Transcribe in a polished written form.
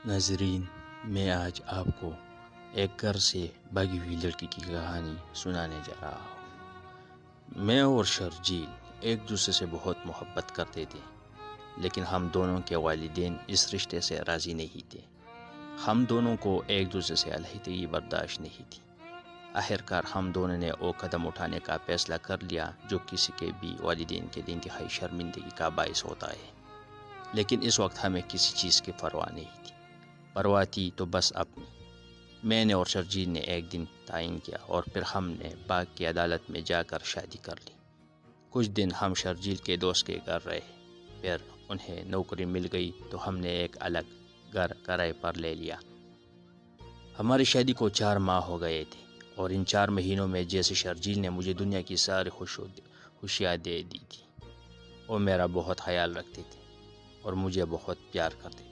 नाजरीन, मैं आज आपको एक घर से भागी हुई लड़की की कहानी सुनाने जा रहा हूँ। मैं और शर्जील एक दूसरे से बहुत मोहब्बत करते थे, लेकिन हम दोनों के वालिदैन इस रिश्ते से राज़ी नहीं थे। हम दोनों को एक दूसरे से अलहदगी बर्दाश्त नहीं थी। आखिरकार हम दोनों ने वो कदम उठाने का फैसला कर लिया जो किसी के भी वालिदैन के लिए इंतहाई शर्मिंदगी का बायस होता है। लेकिन इस वक्त हमें किसी चीज़ की परवाह नहीं थी। परवाह थी तो बस अपनी। मैंने और शर्जील ने एक दिन तय किया और फिर हमने बाग की अदालत में जाकर शादी कर ली। कुछ दिन हम शर्जील के दोस्त के घर रहे, फिर उन्हें नौकरी मिल गई तो हमने एक अलग घर किराए पर ले लिया। हमारी शादी को 4 माह हो गए थे और इन 4 महीनों में जैसे शर्जील ने मुझे दुनिया की सारी खुशियाँ दे दी थी। वो मेरा बहुत ख्याल रखते थे और मुझे बहुत प्यार करते थे।